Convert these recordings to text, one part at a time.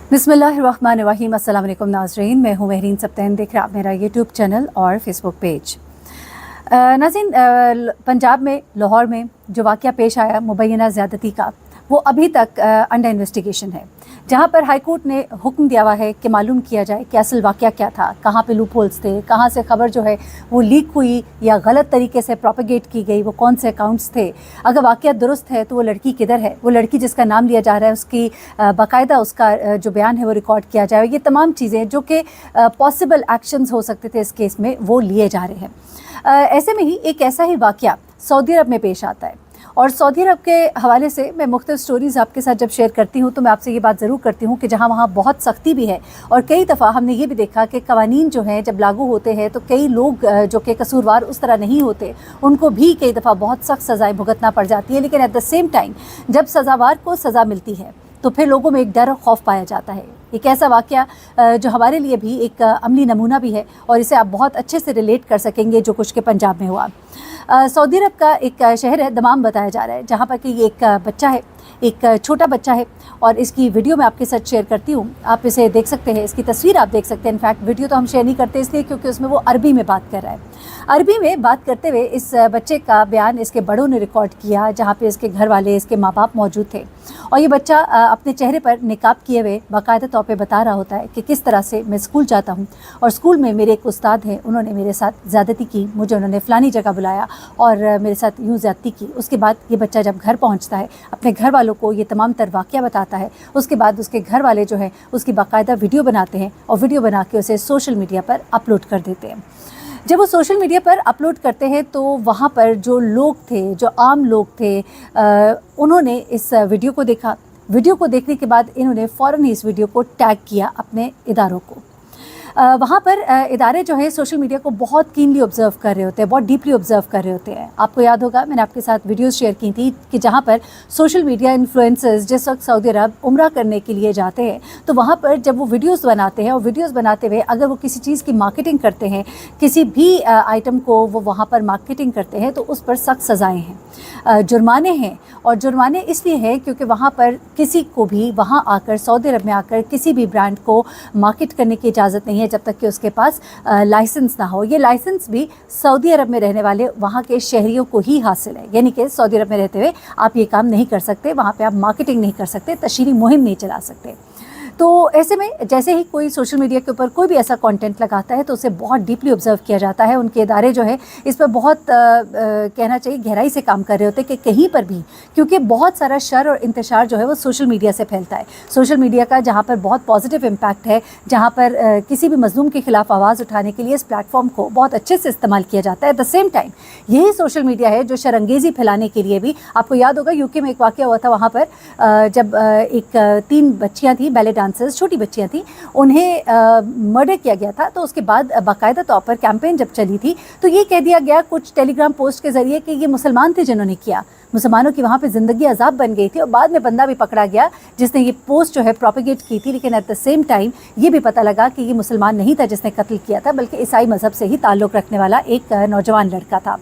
बिस्मिल्लाहिर्रहमानिर्रहीम। अस्सलाम वालेकुम नाज़रीन, मैं हूँ महरीन सब्तैन, देख रहे आप मेरा यूट्यूब चैनल और फेसबुक पेज। नाज़रीन, पंजाब में लाहौर में जो वाक़या पेश आया मुबैना ज़्यादती का, वो अभी तक अंडर इन्वेस्टिगेशन है, जहाँ पर हाई कोर्ट ने हुक्म दिया हुआ है कि मालूम किया जाए कि असल वाक़या क्या था, कहाँ पे लूप होल्स थे, कहाँ से ख़बर जो है वो लीक हुई या गलत तरीके से प्रोपेगेट की गई, वो कौन से अकाउंट्स थे, अगर वाक़या दुरुस्त है तो वो लड़की किधर है, वो लड़की जिसका नाम लिया जा रहा है उसकी बाकायदा उसका जो बयान है वो रिकॉर्ड किया जाए। ये तमाम चीज़ें जो कि पॉसिबल एक्शंस हो सकते थे इस केस में, वो लिए जा रहे हैं। ऐसे में ही एक ऐसा ही वाक़या सऊदी अरब में पेश आता है, और सऊदी अरब के हवाले से मैं मुख्तलिफ स्टोरीज़ आपके साथ जब शेयर करती हूँ तो मैं आपसे ये बात ज़रूर करती हूँ कि जहाँ वहाँ बहुत सख्ती भी है, और कई दफ़ा हमने ये भी देखा कि कवानीन जो हैं जब लागू होते हैं तो कई लोग जो कि कसूरवार उस तरह नहीं होते, उनको भी कई दफ़ा बहुत सख्त सज़ाएँ भुगतना पड़ जाती है। लेकिन एट द सेम टाइम जब सज़ावार को सज़ा मिलती है तो फिर लोगों में एक डर और खौफ पाया जाता है। एक ऐसा वाक़या जो हमारे लिए भी एक अमली नमूना भी है, और इसे आप बहुत अच्छे से रिलेट कर सकेंगे जो कुछ के पंजाब में हुआ। सऊदी अरब का एक शहर है दमाम बताया जा रहा है, जहाँ पर कि ये एक बच्चा है, एक छोटा बच्चा है, और इसकी वीडियो मैं आपके साथ शेयर करती हूँ। आप इसे देख सकते हैं, इसकी तस्वीर आप देख सकते हैं। इनफैक्ट वीडियो तो हम शेयर नहीं करते इसलिए क्योंकि उसमें वो अरबी में बात कर रहा है। अरबी में बात करते हुए इस बच्चे का बयान इसके बड़ों ने रिकॉर्ड किया, जहाँ पे इसके घर वाले, इसके माँ बाप मौजूद थे, और ये बच्चा अपने चेहरे पर निकाब किए हुए बाकायदा तौर पे बता रहा होता है कि किस तरह से मैं स्कूल जाता हूँ, और स्कूल में मेरे एक उस्ताद हैं, उन्होंने मेरे साथ ज़्यादती की, मुझे उन्होंने फ़लानी जगह बुलाया और मेरे साथ यूँ ज़्यादती की। उसके बाद ये बच्चा जब घर पहुँचता है, अपने घर वालों को ये तमाम तर वाक़या बताता है। उसके बाद उसके घर वाले जो है उसकी बाकायदा वीडियो बनाते हैं, और वीडियो बना के उसे सोशल मीडिया पर अपलोड कर देते हैं। जब वो सोशल मीडिया पर अपलोड करते हैं तो वहाँ पर जो लोग थे, जो आम लोग थे, उन्होंने इस वीडियो को देखा। वीडियो को देखने के बाद इन्होंने फ़ौरन ही इस वीडियो को टैग किया अपने इदारों को। वहाँ पर इदारे जो है सोशल मीडिया को बहुत कीनली ऑब्ज़र्व कर रहे होते हैं, बहुत डीपली ऑब्ज़र्व कर रहे होते हैं। आपको याद होगा मैंने आपके साथ वीडियोस शेयर की थी कि जहाँ पर सोशल मीडिया इन्फ्लुएंसर्स जिस वक्त सऊदी अरब उम्रा करने के लिए जाते हैं तो वहाँ पर जब वो वीडियोस बनाते हैं, और वीडियोस बनाते हुए अगर वो किसी चीज़ की मार्केटिंग करते हैं, किसी भी आइटम को वो वहाँ पर मार्केटिंग करते हैं, तो उस पर सख्त सज़ाएँ हैं, जुर्माने हैं। और जुर्माने इसलिए हैं क्योंकि वहाँ पर किसी को भी वहाँ आकर, सऊदी अरब में आकर, किसी भी ब्रांड को मार्केट करने की इजाज़त नहीं है जब तक कि उसके पास लाइसेंस ना हो। ये लाइसेंस भी सऊदी अरब में रहने वाले वहाँ के शहरियों को ही हासिल है, यानी कि सऊदी अरब में रहते हुए आप ये काम नहीं कर सकते, वहाँ पे आप मार्केटिंग नहीं कर सकते, तशहीरी मुहिम नहीं चला सकते। तो ऐसे में जैसे ही कोई सोशल मीडिया के ऊपर कोई भी ऐसा कंटेंट लगाता है तो उसे बहुत डीपली ऑब्जर्व किया जाता है। उनके इदारे जो है इस पर बहुत कहना चाहिए गहराई से काम कर रहे होते हैं कि कहीं पर भी, क्योंकि बहुत सारा शर और इंतशार जो है वो सोशल मीडिया से फैलता है। सोशल मीडिया का जहाँ पर बहुत पॉजिटिव इम्पैक्ट है, जहाँ पर किसी भी मजलूम के ख़िलाफ़ आवाज़ उठाने के लिए इस प्लेटफॉर्म को बहुत अच्छे से इस्तेमाल किया जाता है। एट द सेम टाइम यही सोशल मीडिया है जो शरंगेज़ी फैलाने के लिए भी, आपको याद होगा यूके में एक वाक़या हुआ था, वहाँ पर जब एक 3 बच्चियाँ थी, बैले डांसर्स, छोटी बच्चियाँ थी, उन्हें मर्डर किया गया था। तो उसके बाद बाकायदा तौर पर कैंपेन जब चली थी तो ये कह दिया गया कुछ टेलीग्राम पोस्ट के ज़रिए कि ये मुसलमान थे जिन्होंने किया, मुसलमानों की वहाँ पे ज़िंदगी अजाब बन गई थी। और बाद में बंदा भी पकड़ा गया जिसने ये पोस्ट जो है प्रोपेगेट की थी, लेकिन एट द सेम टाइम ये भी पता लगा कि ये मुसलमान नहीं था जिसने कत्ल किया था, बल्कि ईसाई मज़हब से ही ताल्लुक़ रखने वाला एक नौजवान लड़का था।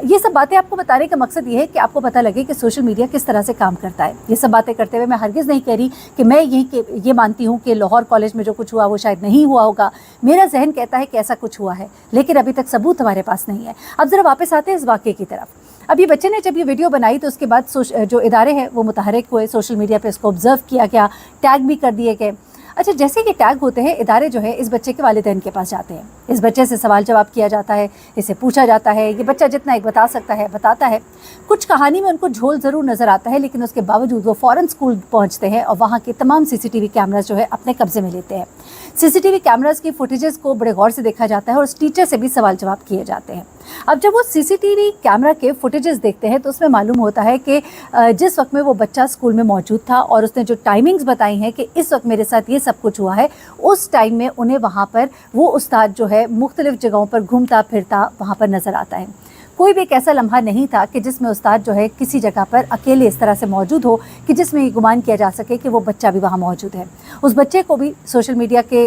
ये सब बातें आपको बताने का मकसद ये है कि आपको पता लगे कि सोशल मीडिया किस तरह से काम करता है। ये सब बातें करते हुए मैं हरगिज़ नहीं कह रही कि मैं ये मानती हूँ कि लाहौर कॉलेज में जो कुछ हुआ वो शायद नहीं हुआ होगा। मेरा जहन कहता है कि ऐसा कुछ हुआ है, लेकिन अभी तक सबूत हमारे पास नहीं है। अब ज़रा वापस आते हैं इस वाक़े की तरफ। अब ये बच्चे ने जब ये वीडियो बनाई तो उसके बाद जो इदारे हैं वो मुतहरिक हुए, सोशल मीडिया पे इसको ऑब्ज़र्व किया गया, टैग भी कर दिए गए। अच्छा, जैसे कि टैग होते हैं, इदारे जो है इस बच्चे के वालिदैन के पास जाते हैं, इस बच्चे से सवाल जवाब किया जाता है, इसे पूछा जाता है। ये बच्चा जितना एक बता सकता है बताता है। कुछ कहानी में उनको झोल ज़रूर नज़र आता है, लेकिन उसके बावजूद वो फ़ौरन स्कूल पहुँचते हैं और वहाँ के तमाम CCTV कैमरास जो है अपने कब्ज़े में लेते हैं। CCTV कैमरास की फुटेजेस को बड़े गौर से देखा जाता है और उस टीचर से भी सवाल जवाब किए जाते हैं। अब जब वो CCTV कैमरा के फुटेजेस देखते हैं तो उसमें मालूम होता है कि जिस वक्त में वो बच्चा स्कूल में मौजूद था और उसने जो टाइमिंग्स बताई हैं कि इस वक्त मेरे साथ ये सब कुछ हुआ है, उस टाइम में उन्हें वहाँ पर वो उस्ताद जो है मुख्तलिफ़ जगहों पर घूमता फिरता वहाँ पर नज़र आता है। कोई भी एक ऐसा लम्हा नहीं था कि जिसमें उस्ताद जो है किसी जगह पर अकेले इस तरह से मौजूद हो कि जिसमें ये गुमान किया जा सके कि वो बच्चा भी वहाँ मौजूद है। उस बच्चे को भी सोशल मीडिया के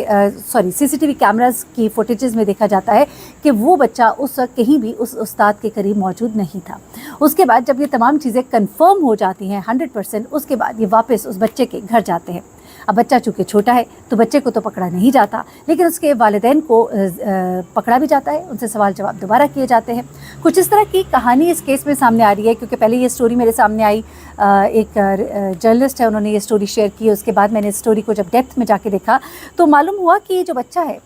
CCTV कैमरास की फुटेजेस में देखा जाता है कि वो बच्चा उस वक्त कहीं भी उस उस्ताद के करीब मौजूद नहीं था। उसके बाद जब ये तमाम चीज़ें कन्फर्म हो जाती हैं 100%, उसके बाद ये वापस उस बच्चे के घर जाते हैं। अब बच्चा चूँकि छोटा है तो बच्चे को तो पकड़ा नहीं जाता, लेकिन उसके वालिदैन को पकड़ा भी जाता है, उनसे सवाल जवाब दोबारा किए जाते हैं। कुछ इस तरह की कहानी इस केस में सामने आ रही है, क्योंकि पहले ये स्टोरी मेरे सामने आई, एक जर्नलिस्ट है उन्होंने ये स्टोरी शेयर की। उसके बाद मैंने इस स्टोरी को जब डेप्थ में जाके देखा तो मालूम हुआ कि ये जो बच्चा है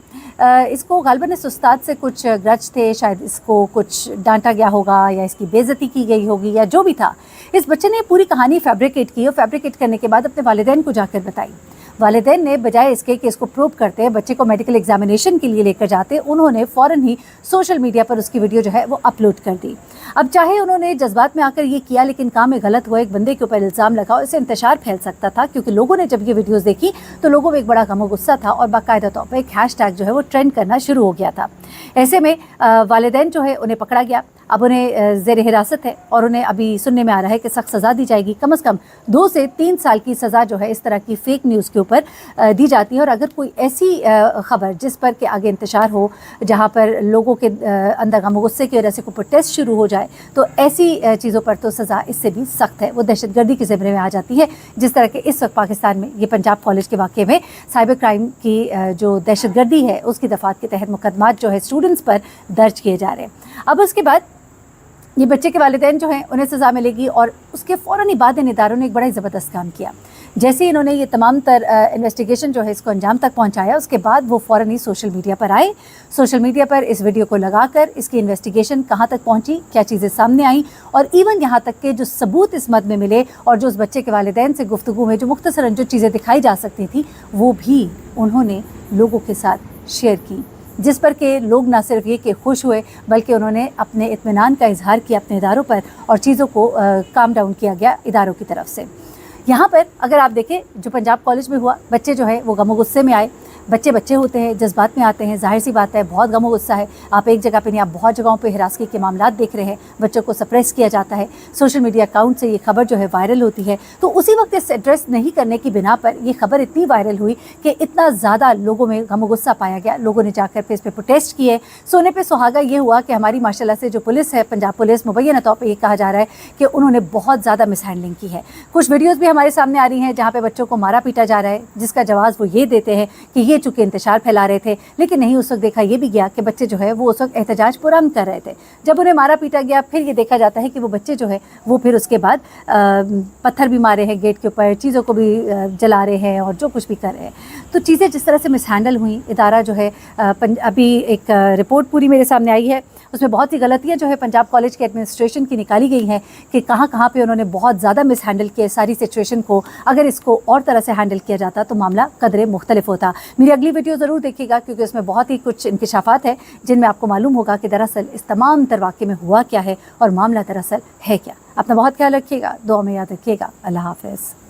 इसको गालिबन इस उस्ताद से कुछ ग्रज थे, शायद इसको कुछ डांटा गया होगा या इसकी बेइज्जती की गई होगी या जो भी था। इस बच्चे ने पूरी कहानी फैब्रिकेट की और फैब्रिकेट करने के बाद अपने वालिदैन को जाकर बताई। वालिदैन ने बजाय इसके कि इसको प्रूव करते, बच्चे को मेडिकल एग्जामिनेशन के लिए लेकर जाते, उन्होंने फ़ौरन ही सोशल मीडिया पर उसकी वीडियो जो है वो अपलोड कर दी। अब चाहे उन्होंने जज्बात में आकर ये किया, लेकिन काम में गलत हुआ, एक बंदे के ऊपर इल्ज़ाम लगा और इससे इंतशार फैल सकता था, क्योंकि लोगों ने जब ये वीडियोस देखी तो लोगों में एक बड़ा गम और गुस्सा था और बाकायदा तौर पर एक हैशटैग जो है वो ट्रेंड करना शुरू हो गया था। ऐसे में वालिदैन जो है उन्हें पकड़ा गया। अब उन्हें ज़ेर हिरासत है और उन्हें अभी सुनने में आ रहा है कि सख्त सज़ा दी जाएगी। कम से कम 2 से 3 साल की सज़ा जो है इस तरह की फ़ेक न्यूज़ के ऊपर दी जाती है। और अगर कोई ऐसी ख़बर जिस पर के आगे इंतशार हो, जहाँ पर लोगों के अंदर गम गुस्से की वजह से कोई प्रोटेस्ट शुरू हो जाए, तो ऐसी चीज़ों पर तो सज़ा इससे भी सख्त है, वो दहशतगर्दी के ज़िम्मे में आ जाती है। जिस तरह के इस वक्त पाकिस्तान में ये पंजाब कॉलेज के वाक़े में साइबर क्राइम की जो दहशतगर्दी है उसकी दफ़ात के तहत मुकदमात जो है स्टूडेंट्स पर दर्ज किए जा रहे हैं। अब उसके बाद ये बच्चे के वालिदैन जो हैं उन्हें सज़ा मिलेगी और उसके फ़ौरन ही बाद इन इदारों ने एक बड़ा ही ज़बरदस्त काम किया। जैसे ही इन्होंने ये तमाम तर इन्वेस्टिगेशन जो है इसको अंजाम तक पहुंचाया, उसके बाद वो फ़ौरन ही सोशल मीडिया पर आए। सोशल मीडिया पर इस वीडियो को लगाकर इसकी इन्वेस्टिगेशन कहाँ तक पहुंची, क्या चीज़ें सामने आई और इवन यहाँ तक के जो सबूत इस मद में मिले और जो उस बच्चे के वालिदैन से गुफ्तगू में जो मुख्तसरन जो चीज़ें दिखाई जा सकती थी वो भी उन्होंने लोगों के साथ शेयर की, जिस पर के लोग ना सिर्फ ये कि खुश हुए बल्कि उन्होंने अपने इत्मीनान का इजहार किया अपने इदारों पर और चीज़ों को काम डाउन किया गया इदारों की तरफ से। यहाँ पर अगर आप देखें जो पंजाब कॉलेज में हुआ, बच्चे जो है वो गम गुस्से में आए। बच्चे होते हैं, जज्बात में आते हैं, जाहिर सी बात है बहुत गम गुस्सा है। आप एक जगह पे नहीं, आप बहुत जगहों पे हिरासगी के मामलात देख रहे हैं, बच्चों को सप्रेस किया जाता है, सोशल मीडिया अकाउंट से ये खबर जो है वायरल होती है। तो उसी वक्त इस एड्रेस नहीं करने की बिना पर ये खबर इतनी वायरल हुई कि इतना ज़्यादा लोगों में गम गुस्सा पाया गया। लोगों ने जाकर फिर इस पर प्रोटेस्ट किए। सोने पे सुहागा ये हुआ कि हमारी माशाल्लाह से जो पुलिस है, पंजाब पुलिस, मुबैना तौर पर ये कहा जा रहा है कि उन्होंने बहुत ज़्यादा मिसहैंडलिंग की है। कुछ वीडियोज़ भी हमारे सामने आ रही हैं जहाँ पर बच्चों को मारा पीटा जा रहा है, जिसका जवाब वो ये देते हैं कि ये चूँकि इंतशार ला रहे थे, लेकिन नहीं, उस वक्त देखा ये भी गया कि बच्चे जो है वो उस वक्त एहतजाज पुरअमन कर रहे थे। जब उन्हें मारा पीटा गया फिर ये देखा जाता है कि वो बच्चे जो है वो फिर उसके बाद पत्थर भी मारे हैं गेट के ऊपर, चीज़ों को भी जला रहे हैं और जो कुछ भी कर रहे हैं। तो चीज़ें जिस तरह से मिसहैंडल हुई, इदारा जो है अभी एक रिपोर्ट पूरी मेरे सामने आई है, उसमें बहुत सी गलतियाँ जो है पंजाब कॉलेज के एडमिनिस्ट्रेशन की निकाली गई हैं कि कहाँ कहाँ पे उन्होंने बहुत ज़्यादा मिसहैंडल किया सारी सिचुएशन को। अगर इसको और तरह से हैंडल किया जाता तो मामला कदरे मुख्तलिफ होता। मेरी अगली वीडियो ज़रूर देखिएगा, क्योंकि उसमें बहुत ही कुछ इंकिशाफात है जिनमें आपको मालूम होगा कि दरअसल इस तमाम तर वाक़े में हुआ क्या है और मामला दरअसल है क्या। अपना बहुत ख्याल रखिएगा, दुआ में याद रखिएगा। अल्लाह हाफ़िज़।